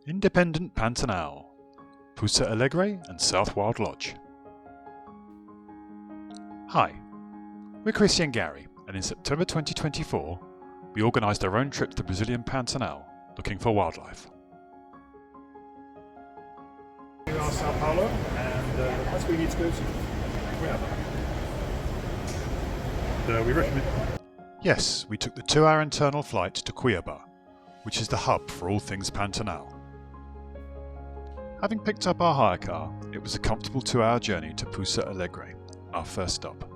Independent Pantanal, Pousa Alegre and Southwild Lodge. Hi, we're Chrissy and Gary, and in September 2024 we organised our own trip to the Brazilian Pantanal looking for wildlife. We are Sao Paulo, and that's where we need to go to. We recommend. Yes, we took the 2-hour internal flight to Cuiabá, which is the hub for all things Pantanal. Having picked up our hire car, it was a comfortable 2-hour journey to Pousa Alegre, our first stop.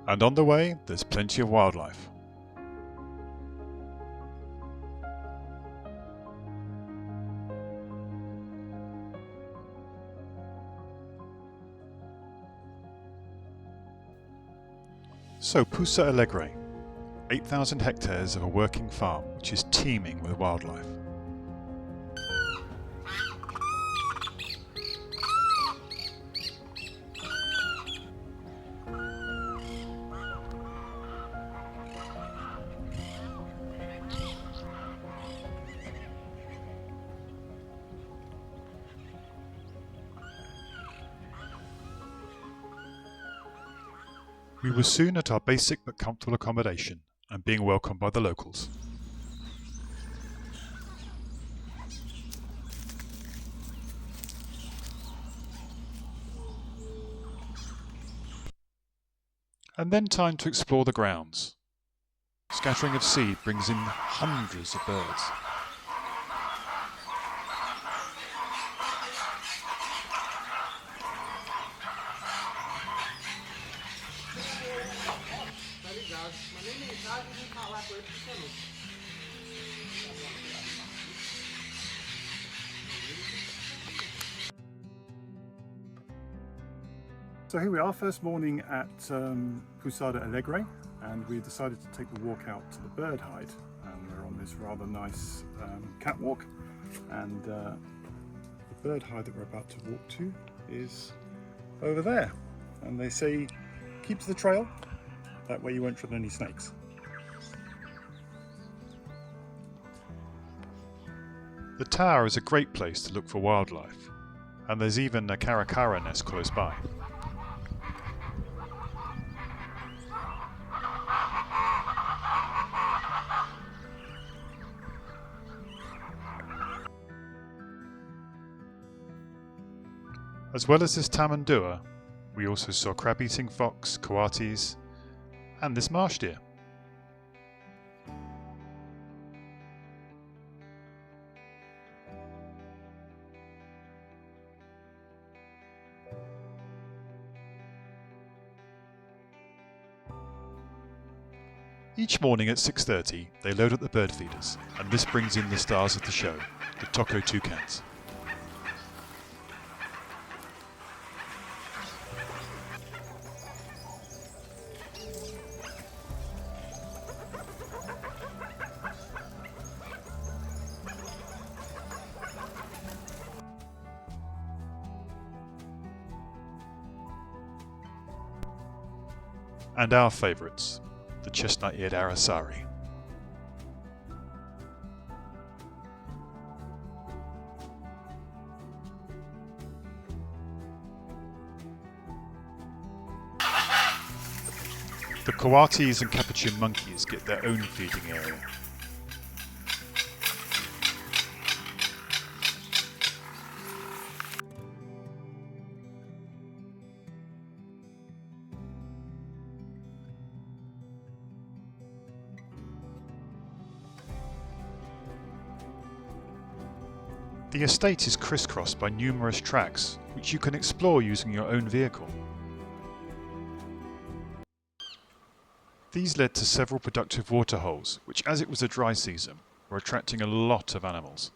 And on the way, there's plenty of wildlife. So Pousa Alegre, 8,000 hectares of a working farm which is teeming with wildlife. We were soon at our basic but comfortable accommodation and being welcomed by the locals. And then time to explore the grounds. Scattering of seed brings in hundreds of birds. So here we are, first morning at Pousa Alegre, and we decided to take the walk out to the bird hide. And we're on this rather nice catwalk, and the bird hide that we're about to walk to is over there. And they say, keep to the trail, that way you won't tread on any snakes. The tower is a great place to look for wildlife, and there's even a caracara nest close by. As well as this tamandua, we also saw crab-eating fox, coatis, and this marsh deer. Each morning at 6:30 they load up the bird feeders, and this brings in the stars of the show, the taco toucans. And our favourites, the chestnut-eared aracari. The coatis and capuchin monkeys get their own feeding area. The estate is crisscrossed by numerous tracks, which you can explore using your own vehicle. These led to several productive waterholes, which, as it was a dry season, were attracting a lot of animals.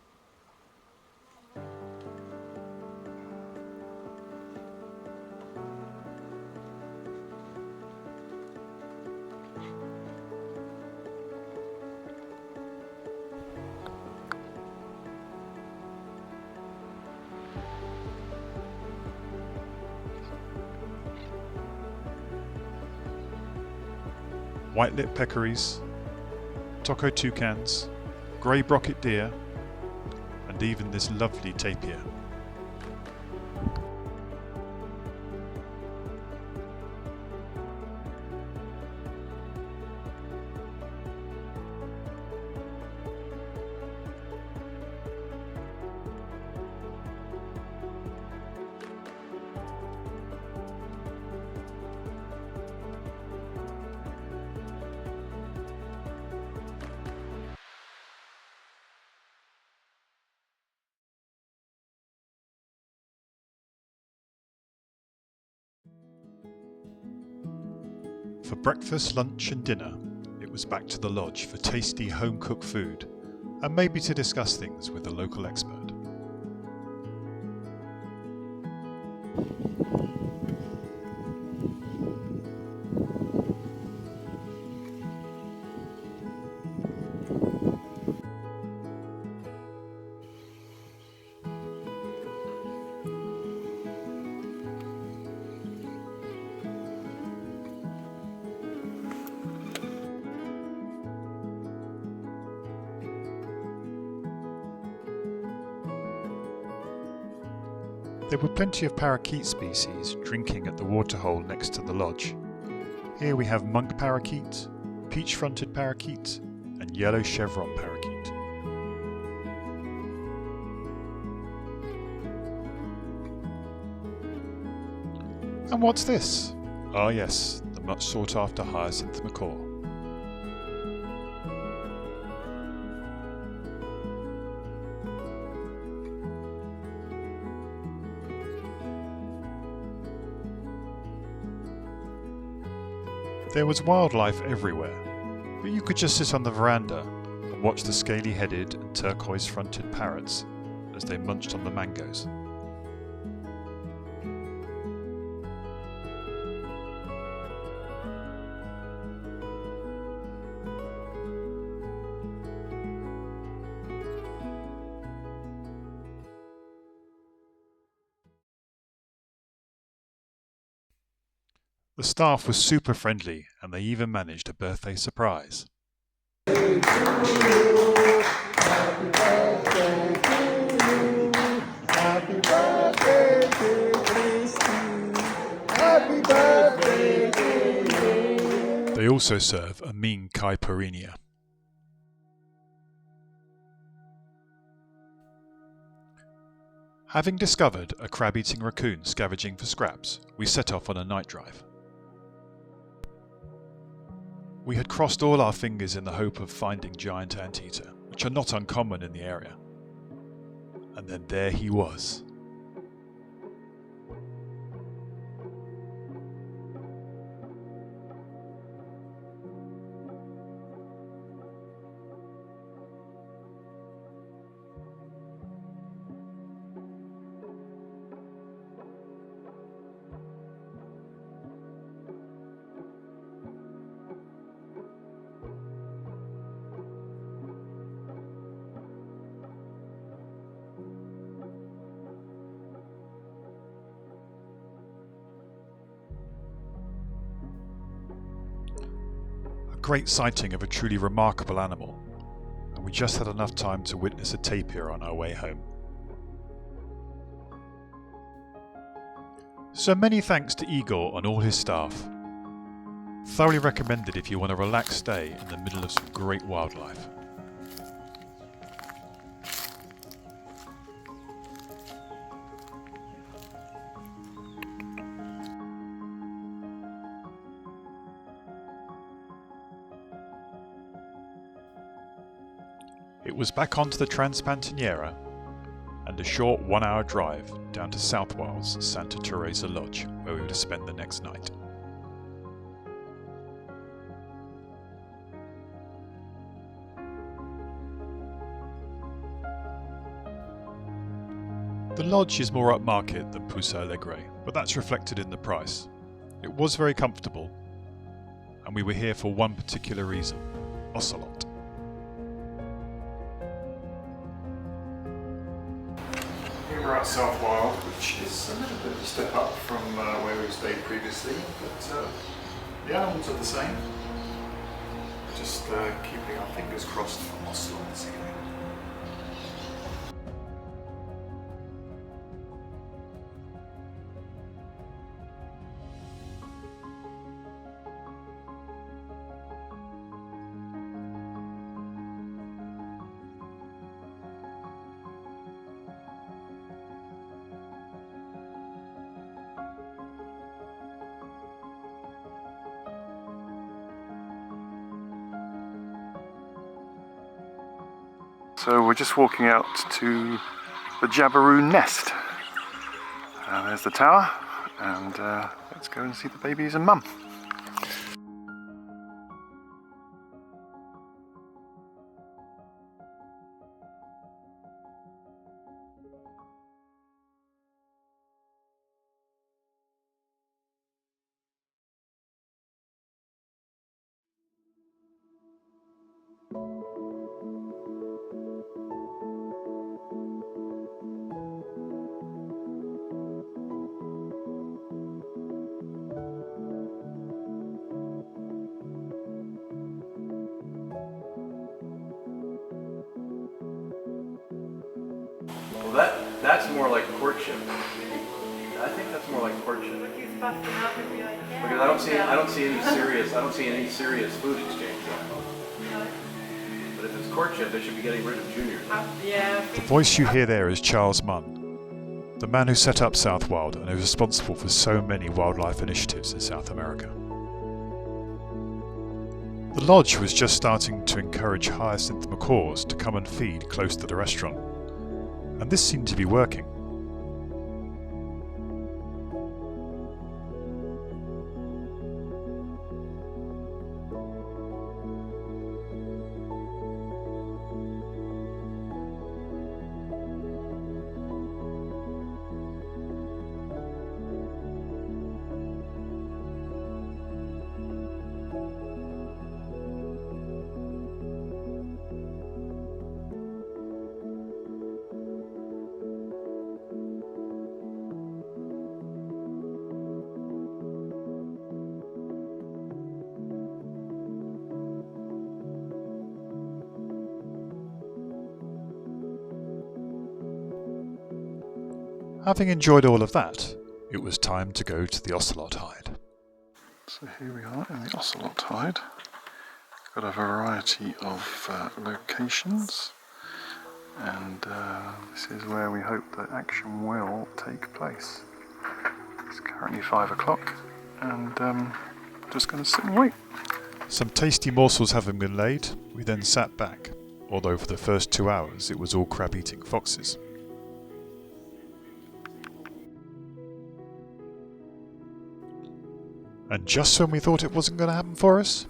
White-lipped peccaries, taco toucans, grey brocket deer, and even this lovely tapir. For breakfast, lunch and dinner, it was back to the lodge for tasty home-cooked food and maybe to discuss things with a local expert. There were plenty of parakeet species drinking at the waterhole next to the lodge. Here we have monk parakeet, peach-fronted parakeet, and yellow chevron parakeet. And what's this? Ah yes, the much sought after hyacinth macaw. There was wildlife everywhere, but you could just sit on the veranda and watch the scaly-headed and turquoise-fronted parrots as they munched on the mangoes. The staff was super friendly and they even managed a birthday surprise. Happy birthday to Christy. Happy birthday to you. They also serve a mean caipirinha. Having discovered a crab-eating raccoon scavenging for scraps, we set off on a night drive. We had crossed all our fingers in the hope of finding giant anteater, which are not uncommon in the area. And then there he was. Great sighting of a truly remarkable animal, and we just had enough time to witness a tapir on our way home. So many thanks to Igor and all his staff. Thoroughly recommended if you want a relaxed stay in the middle of some great wildlife. It was back onto the Pantanal and a short 1-hour drive down to Southwild's Santa Teresa Lodge, where we were to spend the next night. The lodge is more upmarket than Pousa Alegre, but that's reflected in the price. It was very comfortable, and we were here for one particular reason: Ocelot. Here we're at Southwild, which is a little bit of a step up from where we've stayed previously, but the animals are the same. Just keeping our fingers crossed for Ocelot this evening. So we're just walking out to the Jabiru nest. There's the tower, and let's go and see the babies and mum. Well, that's more like courtship. I think that's more like courtship. Because I don't see any serious food exchange going on. But if it's courtship, they should be getting rid of juniors. The voice you hear there is Charles Munn, the man who set up Southwild and is responsible for so many wildlife initiatives in South America. The lodge was just starting to encourage hyacinth macaws to come and feed close to the restaurant, and this seemed to be working. Having enjoyed all of that, it was time to go to the Ocelot hide. So here we are in the Ocelot hide. Got a variety of locations, and this is where we hope that action will take place. It's currently 5 o'clock, and just going to sit and wait. Some tasty morsels having been laid, we then sat back, although for the first 2 hours it was all crab-eating foxes. And just when we thought it wasn't going to happen for us,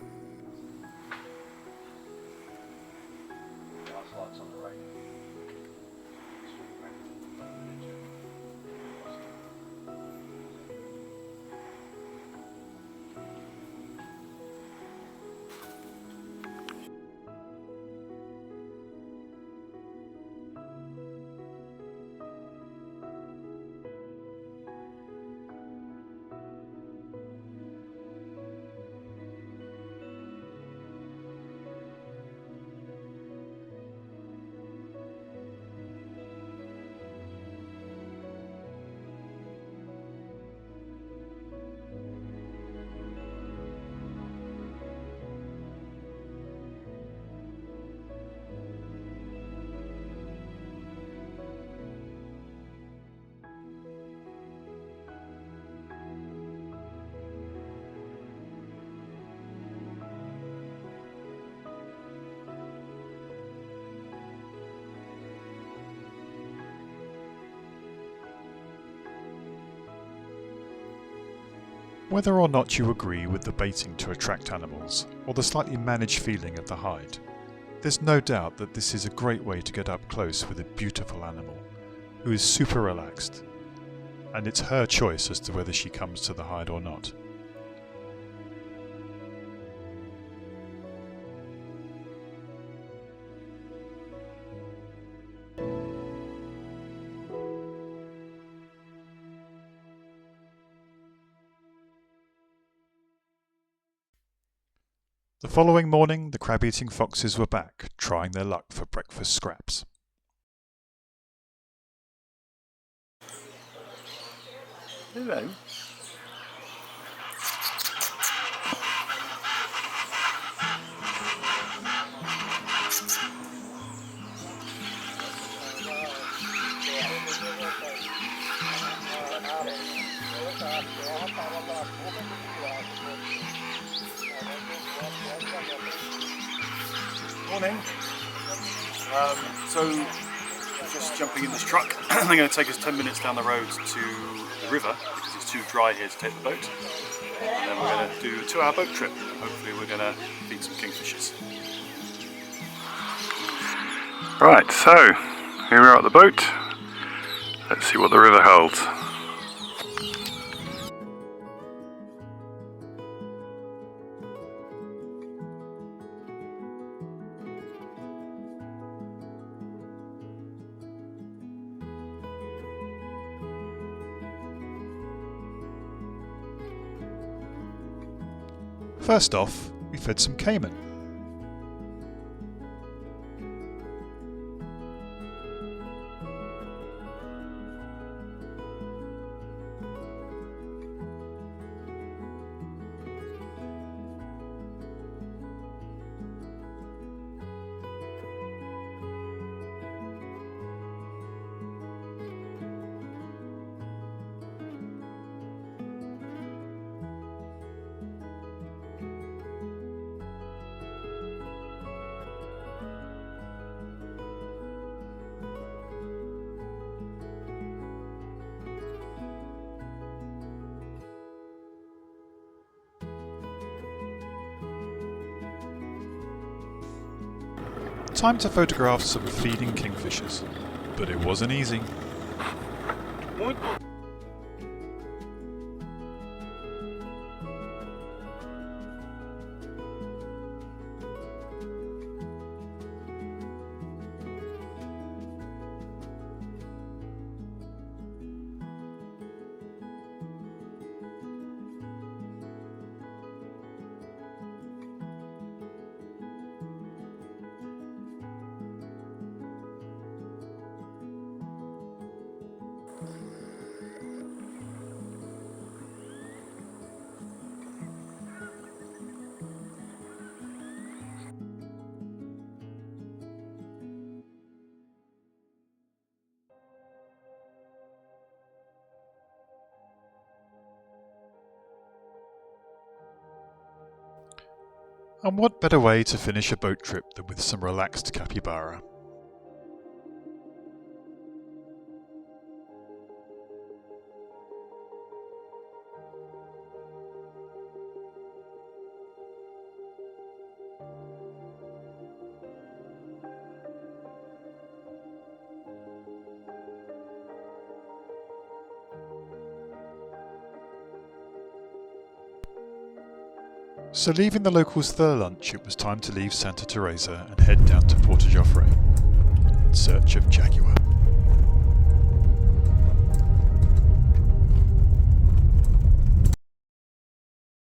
whether or not you agree with the baiting to attract animals, or the slightly managed feeling of the hide, there's no doubt that this is a great way to get up close with a beautiful animal, who is super relaxed, and it's her choice as to whether she comes to the hide or not. The following morning, the crab-eating foxes were back, trying their luck for breakfast scraps. Hello. Morning. So just jumping in this truck, they're going to take us 10 minutes down the road to the river because it's too dry here to take the boat. And then we're going to do a 2-hour boat trip. Hopefully we're going to feed some kingfishers. Right, so here we are at the boat. Let's see what the river holds. First off, we fed some caiman. Time to photograph some feeding kingfishers, but it wasn't easy. And what better way to finish a boat trip than with some relaxed capybara? So leaving the locals for their lunch, it was time to leave Santa Teresa and head down to Porto Jofre in search of jaguar.